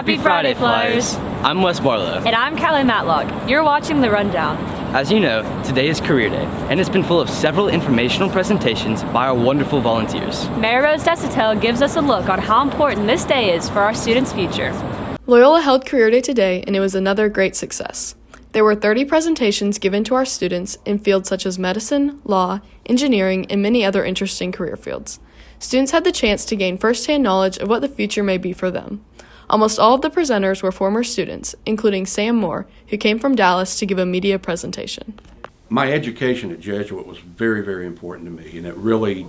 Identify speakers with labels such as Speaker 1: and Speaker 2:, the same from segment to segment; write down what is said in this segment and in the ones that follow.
Speaker 1: Happy Friday, Flyers!
Speaker 2: I'm Wes Barlow.
Speaker 1: And I'm Kalli Matlock. You're watching The Rundown.
Speaker 2: As you know, today is Career Day, and it's been full of several informational presentations by our wonderful volunteers.
Speaker 1: Mayor Rose Desautel gives us a look on how important this day is for our students' future.
Speaker 3: Loyola held Career Day today, and it was another great success. There were 30 presentations given to our students in fields such as medicine, law, engineering, and many other interesting career fields. Students had the chance to gain first-hand knowledge of what the future may be for them. Almost all of the presenters were former students, including Sam Moore, who came from Dallas to give a media presentation.
Speaker 4: My education at Jesuit was very, very important to me, and it really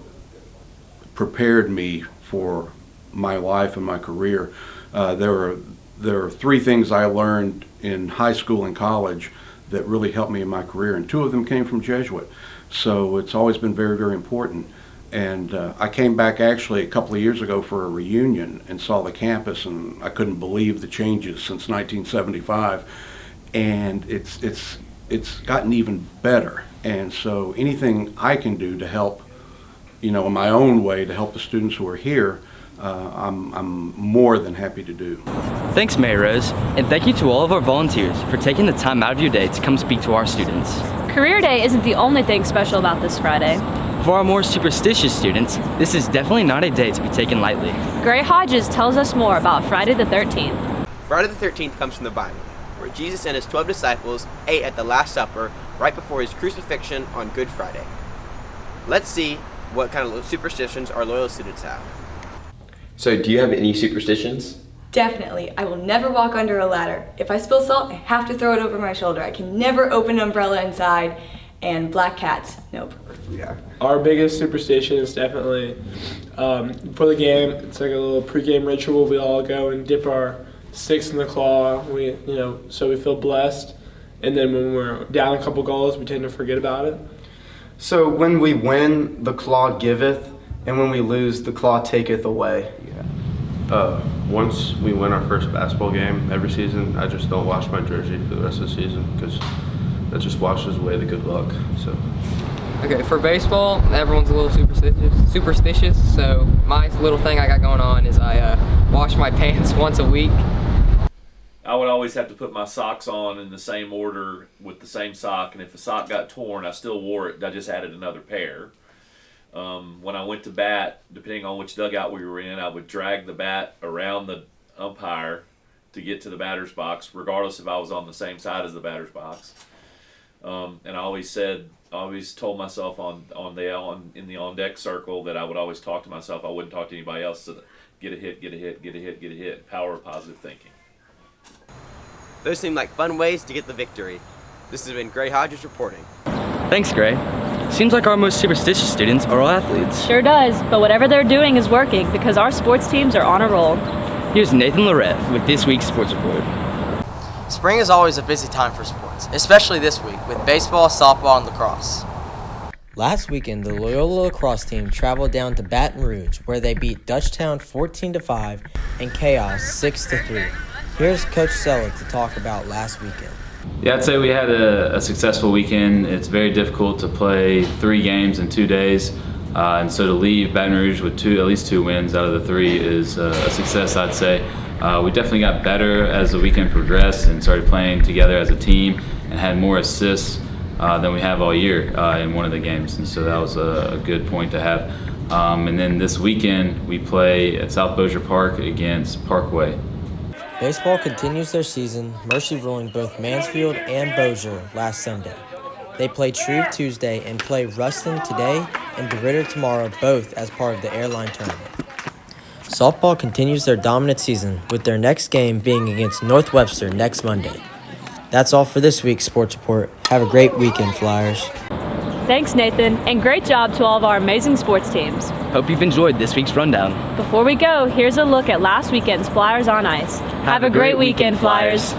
Speaker 4: prepared me for my life and my career. There are three things I learned in high school and college that really helped me in my career, and two of them came from Jesuit. So it's always been very, very important. And I came back actually a couple of years ago for a reunion and saw the campus, and I couldn't believe the changes since 1975. And it's gotten even better. And so anything I can do to help, in my own way, to help the students who are here, I'm more than happy to do.
Speaker 2: Thanks, Mayor Rose, and thank you to all of our volunteers for taking the time out of your day to come speak to our students.
Speaker 1: Career Day isn't the only thing special about this Friday.
Speaker 2: For our more superstitious students, this is definitely not a day to be taken lightly.
Speaker 1: Gray Hodges tells us more about Friday the 13th.
Speaker 5: Friday the 13th comes from the Bible, where Jesus and his 12 disciples ate at the Last Supper right before his crucifixion on Good Friday. Let's see what kind of superstitions our Loyola students have.
Speaker 6: So, do you have any superstitions?
Speaker 7: Definitely. I will never walk under a ladder. If I spill salt, I have to throw it over my shoulder. I can never open an umbrella inside. And black cats, nope.
Speaker 6: Yeah.
Speaker 8: Our biggest superstition is definitely for the game. It's like a little pregame ritual. We all go and dip our sticks in the claw. So we feel blessed. And then when we're down a couple goals, we tend to forget about it.
Speaker 9: So when we win, the claw giveth, and when we lose, the claw taketh away.
Speaker 10: Once we win our first basketball game every season, I just don't wash my jersey for the rest of the season because that just washes away the good luck. So.
Speaker 11: Okay, for baseball, everyone's a little superstitious. So my little thing I got going on is I wash my pants once a week.
Speaker 12: I would always have to put my socks on in the same order with the same sock, and if a sock got torn, I still wore it. I just added another pair. When I went to bat, depending on which dugout we were in, I would drag the bat around the umpire to get to the batter's box, regardless if I was on the same side as the batter's box. And I always told myself in the on deck circle that I would always talk to myself. I wouldn't talk to anybody else. So get a hit, get a hit, get a hit, get a hit. Power of positive thinking.
Speaker 5: Those seem like fun ways to get the victory. This has been Gray Hodges reporting.
Speaker 2: Thanks, Gray. Seems like our most superstitious students are all athletes.
Speaker 1: Sure does, but whatever they're doing is working because our sports teams are on a roll.
Speaker 2: Here's Nathan Lorette with this week's sports report.
Speaker 13: Spring is always a busy time for sports, especially this week with baseball, softball, and lacrosse.
Speaker 14: Last weekend, the Loyola lacrosse team traveled down to Baton Rouge, where they beat Dutchtown 14-5 and Chaos 6-3. Here's Coach Selleck to talk about last weekend.
Speaker 15: Yeah, I'd say we had a successful weekend. It's very difficult to play 3 games in 2 days, and so to leave Baton Rouge with at least 2 wins out of the 3 is a success, I'd say. We definitely got better as the weekend progressed and started playing together as a team and had more assists than we have all year in one of the games, and so that was a good point to have. And then this weekend we play at South Bossier Park against Parkway.
Speaker 14: Baseball continues their season, Mercy ruling both Mansfield and Bossier last Sunday. They play Shreve Tuesday and play Ruston today and DeRidder tomorrow, both as part of the airline tournament. Softball continues their dominant season, with their next game being against North Webster next Monday. That's all for this week's Sports Report. Have a great weekend, Flyers.
Speaker 1: Thanks, Nathan, and great job to all of our amazing sports teams.
Speaker 2: Hope you've enjoyed this week's rundown.
Speaker 1: Before we go, here's a look at last weekend's Flyers on Ice. Have a great weekend, Flyers.